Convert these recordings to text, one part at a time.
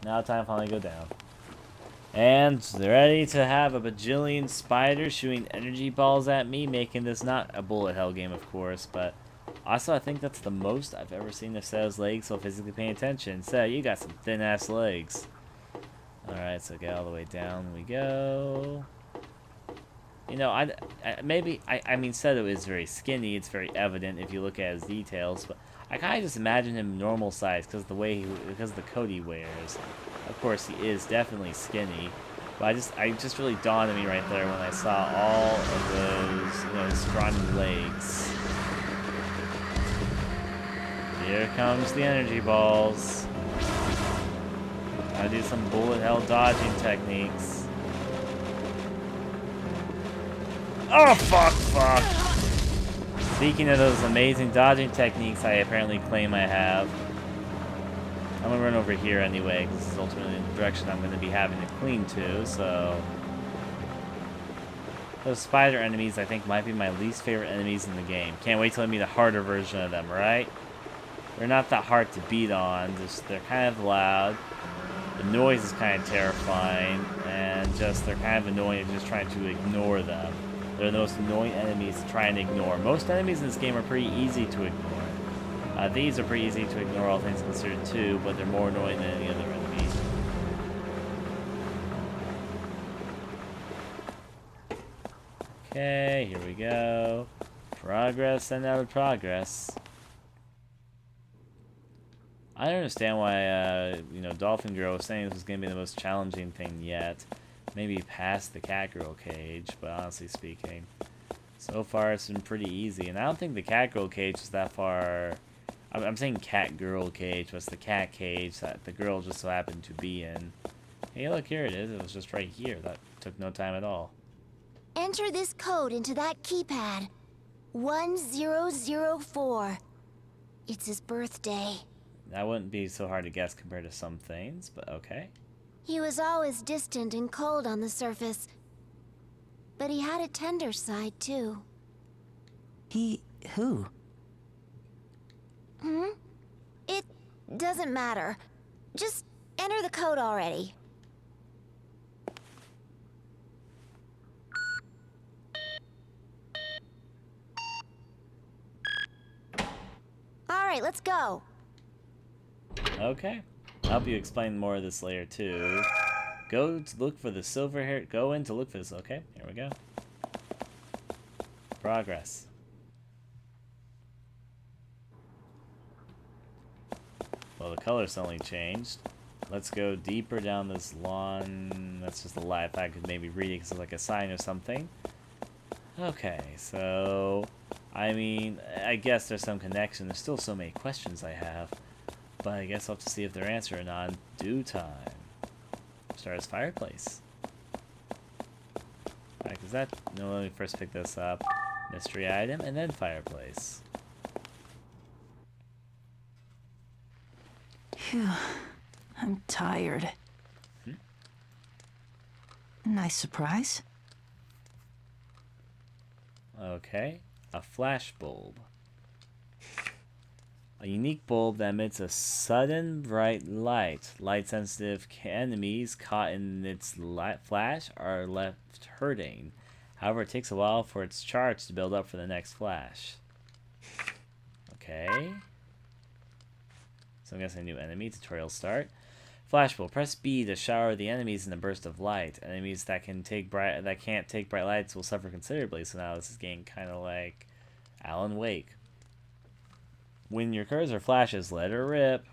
Now time to finally go down. And they're ready to have a bajillion spiders shooting energy balls at me, making this not a bullet hell game, of course, but also I think that's the most I've ever seen of Seo's legs while physically paying attention. So you got some thin-ass legs. Alright, so get all the way down we go. You know, I mean, Seto is very skinny. It's very evident if you look at his details, but I kind of just imagine him normal size because because of the coat he wears. Of course, he is definitely skinny, but I just really dawned on me right there when I saw all of those, scrawny legs. Here comes the energy balls. Gotta do some bullet hell dodging techniques. Oh, fuck. Speaking of those amazing dodging techniques I apparently claim I have, I'm gonna run over here anyway, because this is ultimately the direction I'm gonna be having to clean to, so... Those spider enemies, I think, might be my least favorite enemies in the game. Can't wait till I meet a harder version of them, right? They're not that hard to beat on, just they're kind of loud. The noise is kind of terrifying, and just they're kind of annoying just trying to ignore them. They're the most annoying enemies to try and ignore. Most enemies in this game are pretty easy to ignore. These are pretty easy to ignore, all things considered, too, but they're more annoying than any other enemy. Okay, here we go. Progress and out of progress. I don't understand why, Dolphin Girl was saying this was going to be the most challenging thing yet. Maybe past the cat girl cage, but honestly speaking, so far it's been pretty easy. And I don't think the cat girl cage is that far. I'm saying cat girl cage, but it's the cat cage that the girl just so happened to be in. Hey, look, here it is. It was just right here. That took no time at all. Enter this code into that keypad. 1004. It's his birthday. That wouldn't be so hard to guess compared to some things, but okay. He was always distant and cold on the surface. But he had a tender side, too. Who? It doesn't matter. Just enter the code already. Alright, let's go. Okay. I'll help you explain more of this later, too. Go in to look for this. Okay, here we go. Progress. Well, the color suddenly changed. Let's go deeper down this lawn. That's just a lie. If I could maybe read it because it's like a sign or something. Okay, so... I mean, I guess there's some connection. There's still so many questions I have. But I guess I'll have to see if they're answered or not in due time. Start as fireplace. Alright, because that... No, let me first pick this up. Mystery item, and then fireplace. Phew. I'm tired. Nice surprise. Okay. A flash bulb. A unique bulb that emits a sudden bright light. Light-sensitive enemies caught in its flash are left hurting. However, it takes a while for its charge to build up for the next flash. Okay. So I'm guessing a new enemy. Tutorial start. Flash bulb. Press B to shower the enemies in a burst of light. Enemies that can't take bright lights will suffer considerably. So now this is getting kind of like Alan Wake. When your cursor flashes, let her rip.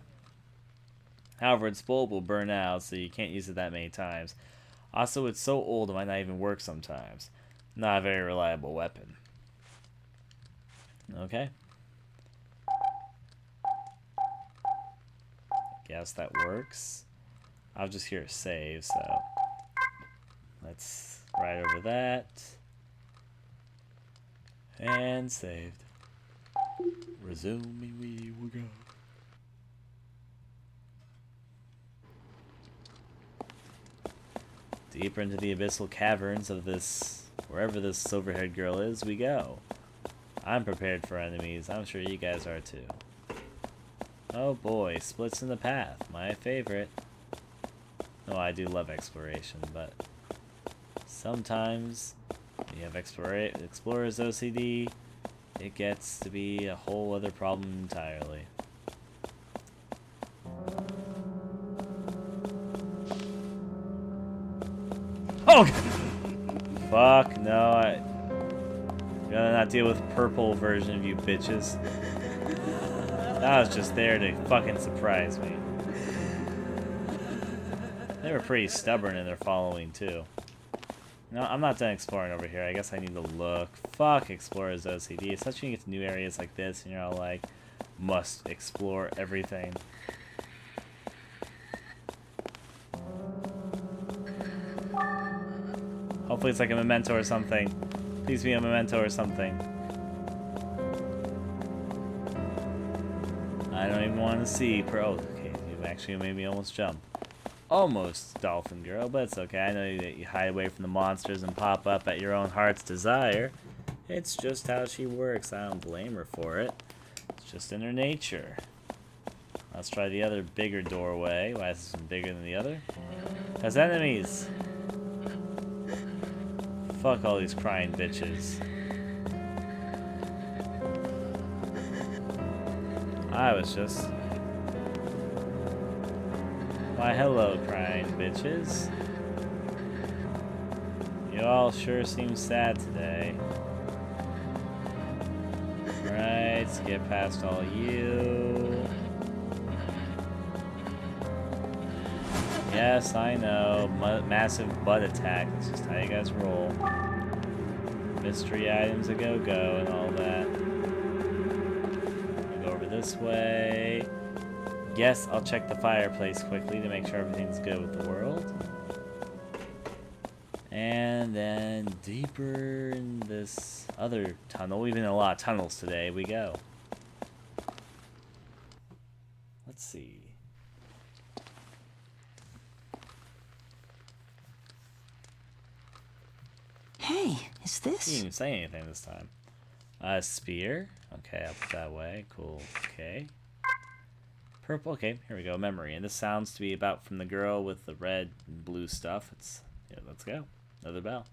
However, its bulb will burn out, so you can't use it that many times. Also, it's so old it might not even work sometimes. Not a very reliable weapon. Okay. Guess that works. I'll just hear a save, so let's right over that. And saved. Resuming we will go. Deeper into the abyssal caverns of this, wherever this silver-haired girl is, we go. I'm prepared for enemies. I'm sure you guys are too. Oh boy, splits in the path. My favorite. No, I do love exploration, but sometimes you have explorer's OCD, it gets to be a whole other problem entirely. Oh! Fuck, no, I gotta not deal with purple version of you bitches. That was just there to fucking surprise me. They were pretty stubborn in their following, too. No, I'm not done exploring over here. I guess I need to look. Fuck Explorer's OCD. Especially when you get to new areas like this and you're all like, must explore everything. Hopefully it's like a memento or something. Please be a memento or something. I don't even want to see. Oh, okay. You actually made me almost jump. Almost, Dolphin Girl, but it's okay. I know that you hide away from the monsters and pop up at your own heart's desire. It's just how she works. I don't blame her for it. It's just in her nature. Let's try the other bigger doorway. Why is this one bigger than the other? Has enemies. Fuck all these crying bitches. I was just... Why, hello, crying bitches. You all sure seem sad today. Right, let's get past all you. Yes, I know. Massive butt attack. That's just how you guys roll. Mystery items a go-go and all that. I'll go over this way. Yes, I'll check the fireplace quickly to make sure everything's good with the world. And then deeper in this other tunnel. We've been in a lot of tunnels today. We go. Let's see. Hey, is He this? didn't even say anything this time. Spear. Okay, I'll put that away. Cool. Okay. Purple. Okay, here we go. Memory. And this sounds to be about from the girl with the red and blue stuff. Yeah, let's go. Another bell.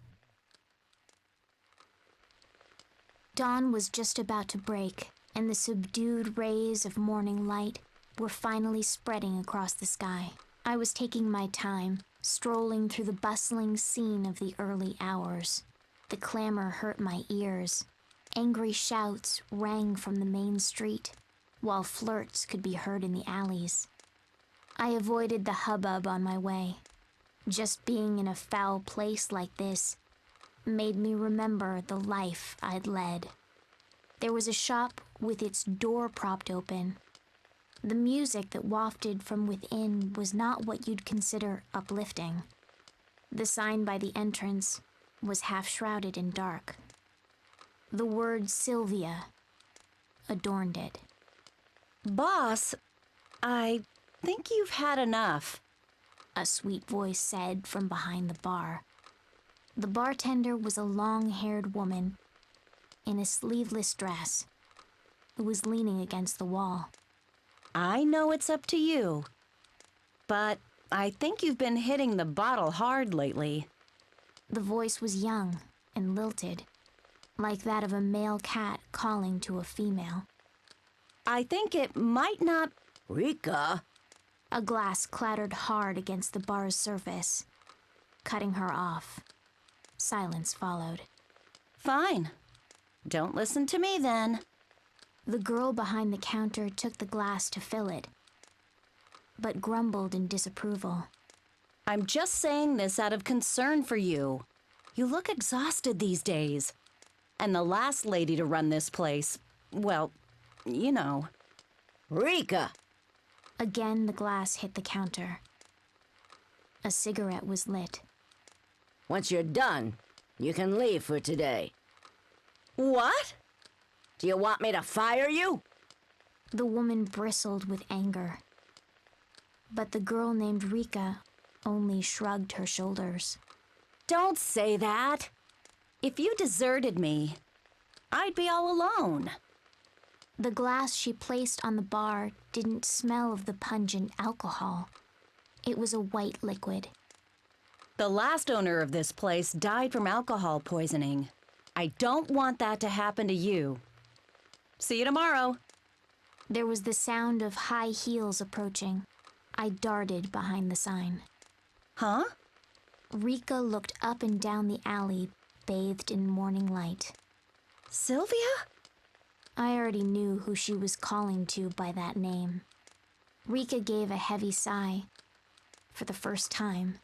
Dawn was just about to break, and the subdued rays of morning light were finally spreading across the sky. I was taking my time, strolling through the bustling scene of the early hours. The clamor hurt my ears. Angry shouts rang from the main street, while flirts could be heard in the alleys. I avoided the hubbub on my way. Just being in a foul place like this made me remember the life I'd led. There was a shop with its door propped open. The music that wafted from within was not what you'd consider uplifting. The sign by the entrance was half shrouded in dark. The word Silvia adorned it. Boss, I think you've had enough. A sweet voice said from behind the bar. The bartender was a long-haired woman in a sleeveless dress who was leaning against the wall. I know it's up to you, but I think you've been hitting the bottle hard lately. The voice was young and lilted, like that of a male cat calling to a female. I think it might not... Rika? A glass clattered hard against the bar's surface, cutting her off. Silence followed. Fine. Don't listen to me then. The girl behind the counter took the glass to fill it, but grumbled in disapproval. I'm just saying this out of concern for you. You look exhausted these days. And the last lady to run this place, well, you know. Rika! Again, the glass hit the counter. A cigarette was lit. Once you're done, you can leave for today. What? Do you want me to fire you? The woman bristled with anger. But the girl named Rika only shrugged her shoulders. Don't say that. If you deserted me, I'd be all alone. The glass she placed on the bar didn't smell of the pungent alcohol. It was a white liquid. The last owner of this place died from alcohol poisoning. I don't want that to happen to you. See you tomorrow. There was the sound of high heels approaching. I darted behind the sign. Huh? Rika looked up and down the alley, bathed in morning light. Silvia? I already knew who she was calling to by that name. Rika gave a heavy sigh, for the first time,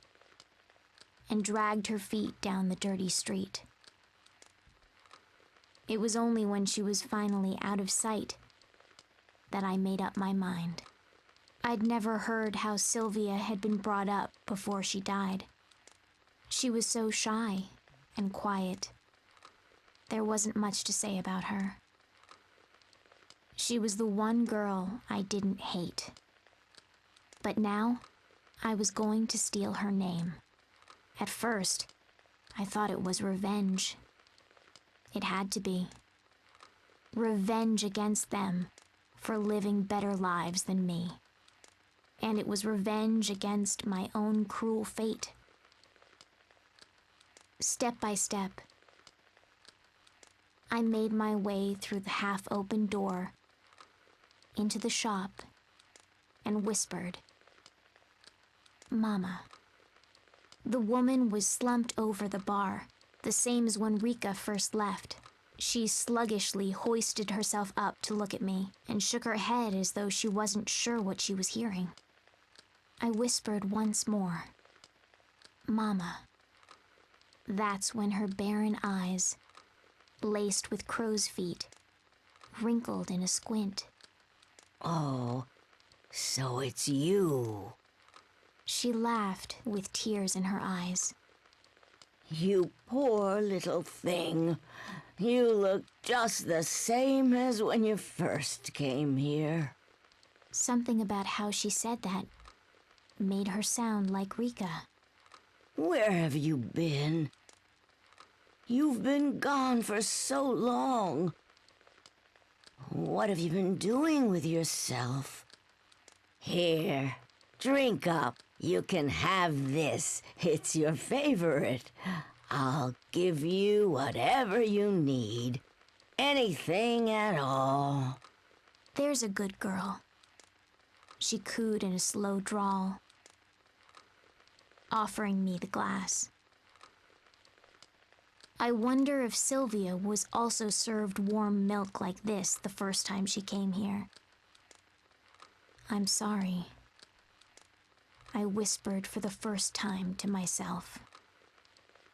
and dragged her feet down the dirty street. It was only when she was finally out of sight that I made up my mind. I'd never heard how Silvia had been brought up before she died. She was so shy and quiet. There wasn't much to say about her. She was the one girl I didn't hate. But now, I was going to steal her name. At first, I thought it was revenge. It had to be. Revenge against them for living better lives than me. And it was revenge against my own cruel fate. Step by step, I made my way through the half-open door into the shop and whispered, "Mama." The woman was slumped over the bar, the same as when Rika first left. She sluggishly hoisted herself up to look at me and shook her head as though she wasn't sure what she was hearing. I whispered once more, "Mama." That's when her barren eyes, laced with crow's feet, wrinkled in a squint. Oh, so it's you. She laughed with tears in her eyes. You poor little thing. You look just the same as when you first came here. Something about how she said that made her sound like Rika. Where have you been? You've been gone for so long. What have you been doing with yourself? Here, drink up. You can have this. It's your favorite. I'll give you whatever you need. Anything at all. There's a good girl. She cooed in a slow drawl, offering me the glass. I wonder if Silvia was also served warm milk like this the first time she came here. "I'm sorry," I whispered for the first time to myself.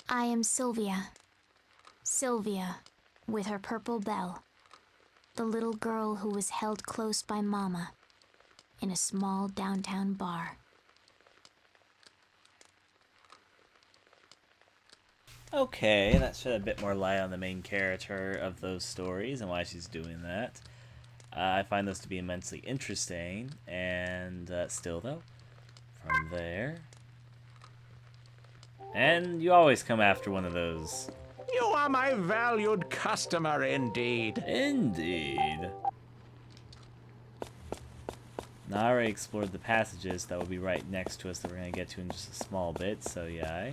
"I am Silvia. Silvia, with her purple bell. The little girl who was held close by Mama in a small downtown bar." Okay, that shed a bit more light on the main character of those stories and why she's doing that. I find those to be immensely interesting, and still though, from there... And you always come after one of those. You are my valued customer indeed. Indeed. Now I already explored the passages that will be right next to us that we're going to get to in just a small bit, so yeah.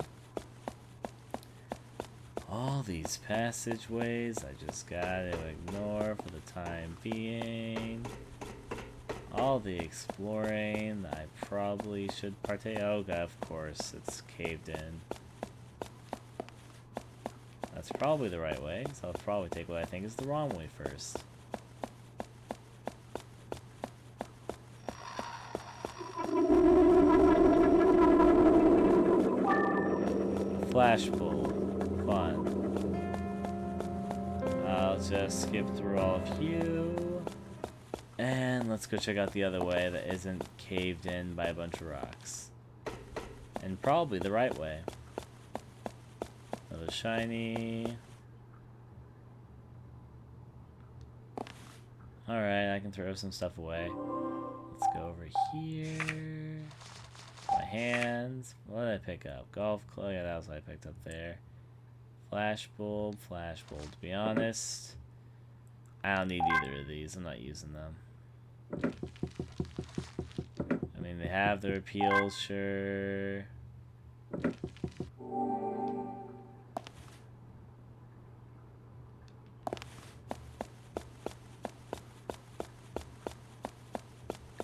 All these passageways I just gotta ignore for the time being. All the exploring I probably should partake. Oh god, of course, it's caved in. That's probably the right way, so I'll probably take what I think is the wrong way first. Flashbulb. Fun. I'll just skip through all of you. And let's go check out the other way that isn't caved in by a bunch of rocks. And probably the right way. Another shiny. Alright, I can throw some stuff away. Let's go over here. My hands. What did I pick up? Golf club. Yeah, that was what I picked up there. Flashbulb, flashbulb. To be honest, I don't need either of these. I'm not using them. I mean, they have the repeal, sure.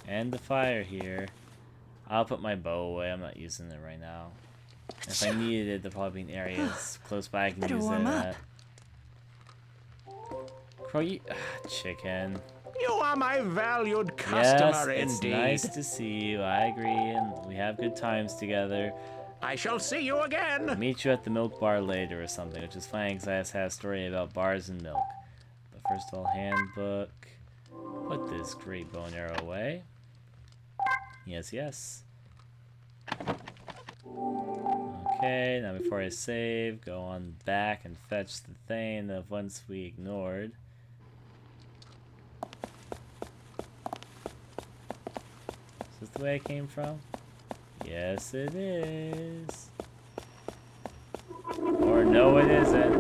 And the fire here. I'll put my bow away. I'm not using it right now. If I needed it, there'll probably be areas close by I can Better use warm it up. at. Crow, you... chicken. You are my valued customer Yes, it's indeed. nice to see you. I agree, and we have good times together. I shall see you again. I'll meet you at the milk bar later or something, which is funny because I just had a story about bars and milk. But first of all, handbook. Put this great bow and arrow away. Yes, yes. Okay, now before I save, go on back and fetch the thing that once we ignored. Is this the way I came from? Yes, it is. Or no, it isn't.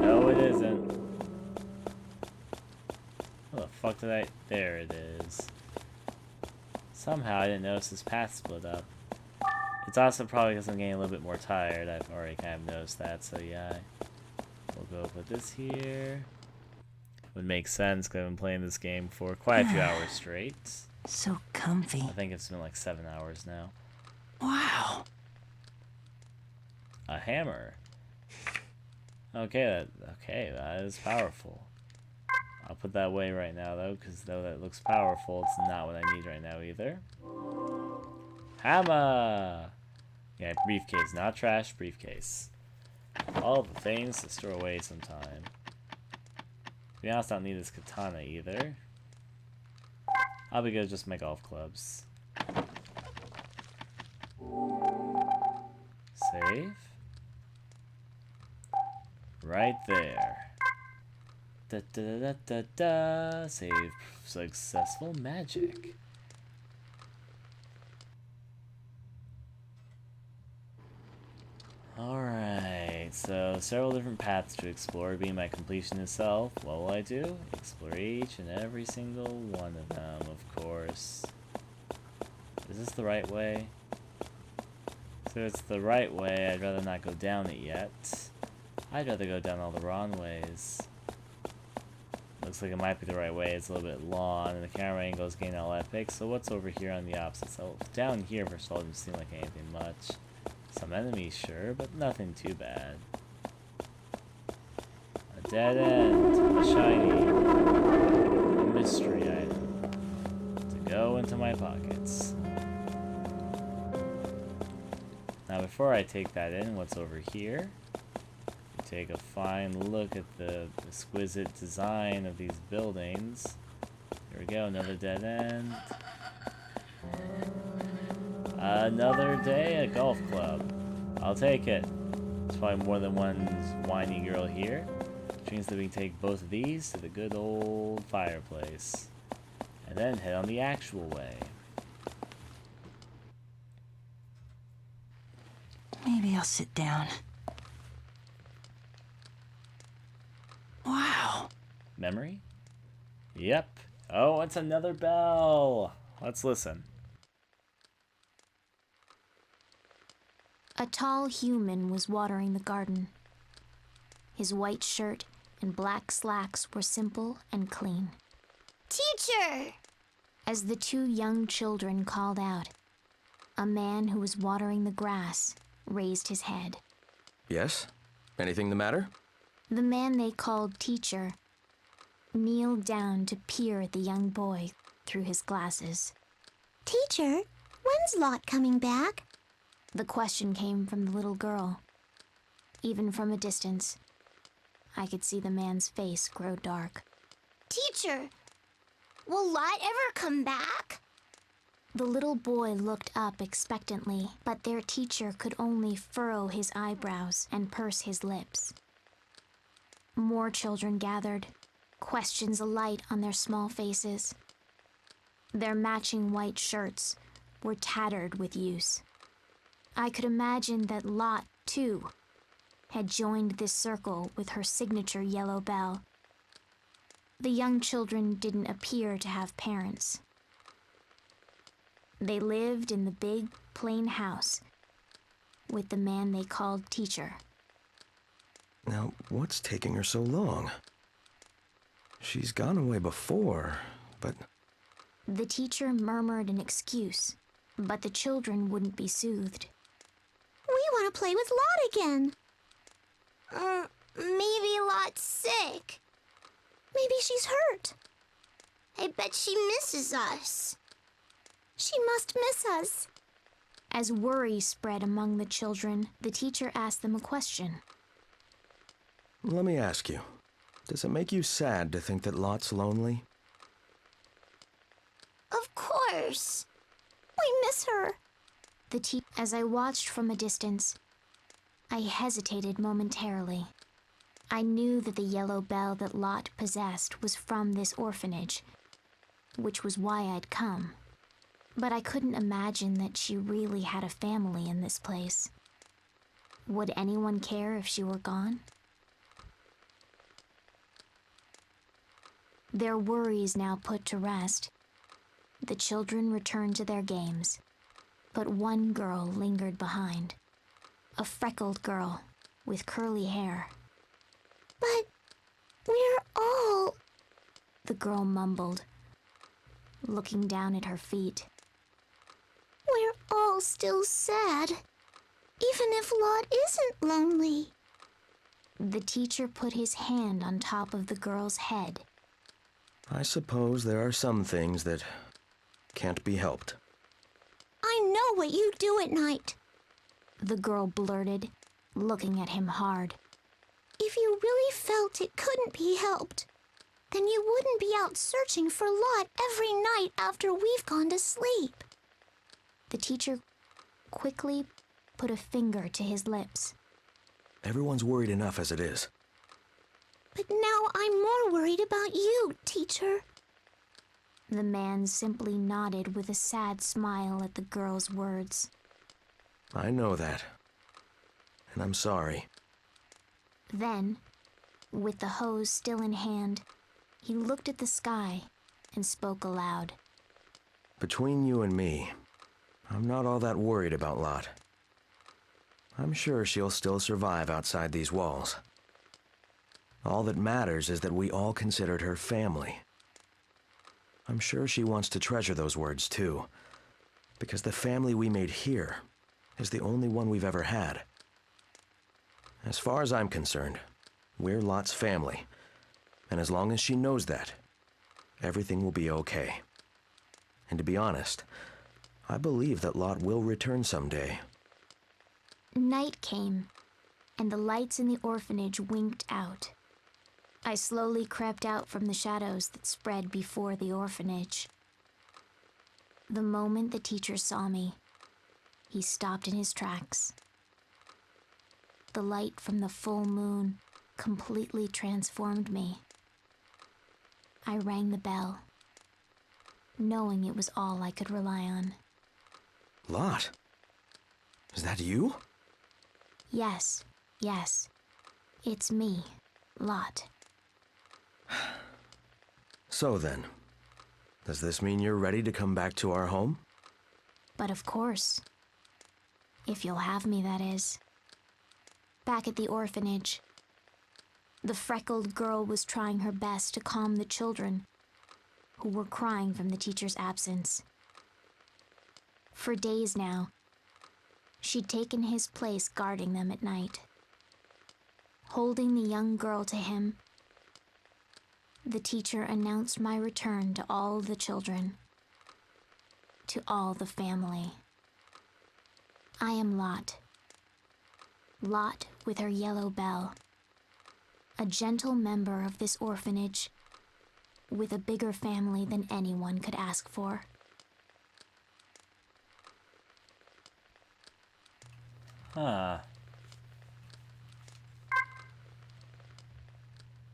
No, it isn't. How the fuck did I... There it is. Somehow I didn't notice this path split up. It's also probably because I'm getting a little bit more tired. I've already kind of noticed that, so yeah. We'll go put this here. Would make sense because I've been playing this game for quite a few hours straight. So comfy. I think it's been like 7 hours now. Wow. A hammer. Okay, that is powerful. I'll put that away right now though, because though that looks powerful, it's not what I need right now either. Hammer! Yeah, briefcase, not trash, briefcase. All the things to store away sometime. To be honest, I don't need this katana either. I'll be good with just my golf clubs. Save. Right there. Da da da da da. Save successful magic. Alright, so several different paths to explore. Being my completion itself, what will I do? Explore each and every single one of them, of course. Is this the right way? So it's the right way, I'd rather not go down it yet. I'd rather go down all the wrong ways. Looks like it might be the right way, it's a little bit long, and the camera angle is getting all epic. So what's over here on the opposite side? Down here, first of all, doesn't seem like anything much. Some enemies, sure, but nothing too bad. A dead end, a shiny, a mystery item to go into my pockets. Now before I take that in, what's over here? Take a fine look at the exquisite design of these buildings. Here we go, another dead end. Another day at golf club. I'll take it. There's probably more than one whiny girl here. Which means that we can take both of these to the good old fireplace. And then head on the actual way. Maybe I'll sit down. Wow. Memory? Yep. Oh, it's another bell. Let's listen. A tall human was watering the garden. His white shirt and black slacks were simple and clean. Teacher! As the two young children called out, a man who was watering the grass raised his head. Yes? Anything the matter? The man they called teacher kneeled down to peer at the young boy through his glasses. Teacher, when's Lotte coming back? The question came from the little girl. Even from a distance, I could see the man's face grow dark. Teacher, will Lotte ever come back? The little boy looked up expectantly, but their teacher could only furrow his eyebrows and purse his lips. More children gathered, questions alight on their small faces. Their matching white shirts were tattered with use. I could imagine that Lotte, too, had joined this circle with her signature yellow bell. The young children didn't appear to have parents. They lived in the big, plain house with the man they called teacher. Now, what's taking her so long? She's gone away before, but... The teacher murmured an excuse, but the children wouldn't be soothed. We want to play with Lotte again. Maybe Lotte's sick. Maybe she's hurt. I bet she misses us. She must miss us. As worry spread among the children, the teacher asked them a question. Let me ask you, does it make you sad to think that Lotte's lonely? Of course. We miss her. As I watched from a distance, I hesitated momentarily. I knew that the yellow bell that Lotte possessed was from this orphanage, which was why I'd come. But I couldn't imagine that she really had a family in this place. Would anyone care if she were gone? Their worries now put to rest, the children returned to their games. But one girl lingered behind. A freckled girl with curly hair. But we're all... The girl mumbled, looking down at her feet. We're all still sad. Even if Lotte isn't lonely. The teacher put his hand on top of the girl's head. I suppose there are some things that can't be helped. I know what you do at night. The girl blurted, looking at him hard. If you really felt it couldn't be helped, then you wouldn't be out searching for Lotte every night after we've gone to sleep. The teacher quickly put a finger to his lips. Everyone's worried enough as it is. But now I'm more worried about you, teacher. The man simply nodded with a sad smile at the girl's words. I know that. And I'm sorry. Then, with the hose still in hand, he looked at the sky and spoke aloud. Between you and me, I'm not all that worried about Lotte. I'm sure she'll still survive outside these walls. All that matters is that we all considered her family. I'm sure she wants to treasure those words too, because the family we made here is the only one we've ever had. As far as I'm concerned, we're Lotte's family, and as long as she knows that, everything will be okay. And to be honest, I believe that Lotte will return someday. Night came, and the lights in the orphanage winked out. I slowly crept out from the shadows that spread before the orphanage. The moment the teacher saw me, he stopped in his tracks. The light from the full moon completely transformed me. I rang the bell, knowing it was all I could rely on. Lotte? Is that you? Yes. It's me, Lotte. So then, does this mean you're ready to come back to our home? But of course. If you'll have me, that is. Back at the orphanage, the freckled girl was trying her best to calm the children, who were crying from the teacher's absence. For days now, she'd taken his place guarding them at night. Holding the young girl to him, the teacher announced my return to all the children, to all the family. I am Lotte. Lotte with her yellow bell. A gentle member of this orphanage, with a bigger family than anyone could ask for. Huh.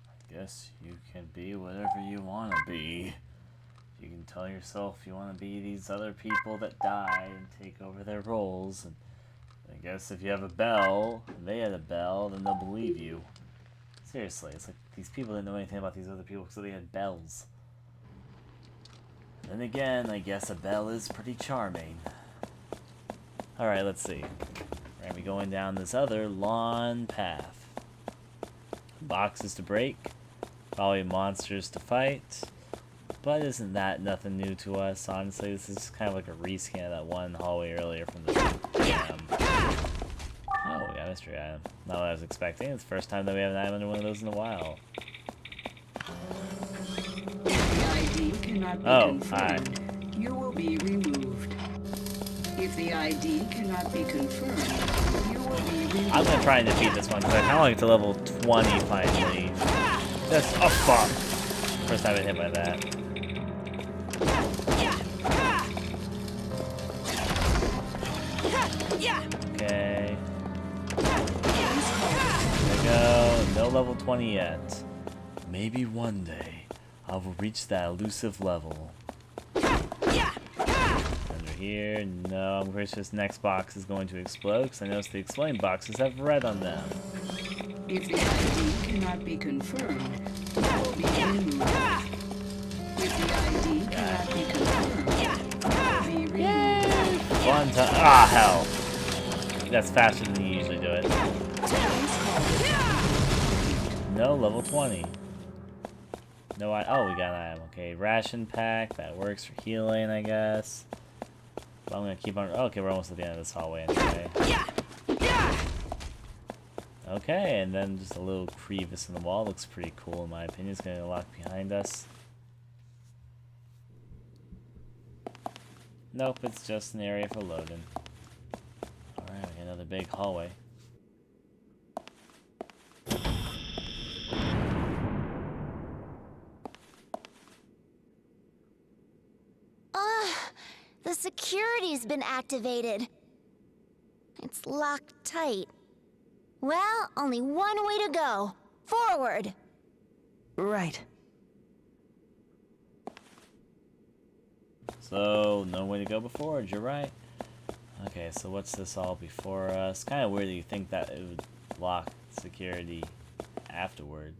I guess you can be whatever you want to be. You can tell yourself you want to be these other people that die and take over their roles. And I guess if you have a bell, and they had a bell, then they'll believe you. Seriously, it's like these people didn't know anything about these other people because they had bells. Then again, I guess a bell is pretty charming. Alright, let's see. We're gonna be going down this other lawn path. Boxes to break. Probably monsters to fight. But isn't that nothing new to us, honestly? This is kind of like a rescan of that one hallway earlier from the Oh, we got a mystery item. Not what I was expecting. It's the first time that we have an item under one of those in a while. The ID cannot be confirmed, you will be removed. If the ID cannot be confirmed, you will be removed. I'm gonna try and defeat this one because I kind of want to get to level 20 finally. Just, oh fuck! First time I've been hit by that. Okay. There we go. No level 20 yet. Maybe one day I will reach that elusive level. Under here, no, I'm pretty sure this next box is going to explode because I noticed the exploding boxes have red on them. If the ID cannot be confirmed, you will be removed. If the ID cannot be confirmed, you will be removed. Fun time. Ah, hell. That's faster than you usually do it. No, level 20. No, oh, we got an item. Okay, ration pack. That works for healing, I guess. But I'm gonna keep on. Okay, we're almost at the end of this hallway anyway. Okay, and then just a little crevice in the wall. Looks pretty cool in my opinion. It's gonna lock behind us. Nope, it's just an area for loading. Alright, another big hallway. The security's been activated. It's locked tight. Well, only one way to go. Forward! Right. So, no way to go before, you're right. Okay, so what's this all before us? Kind of weird that you think that it would lock security afterward.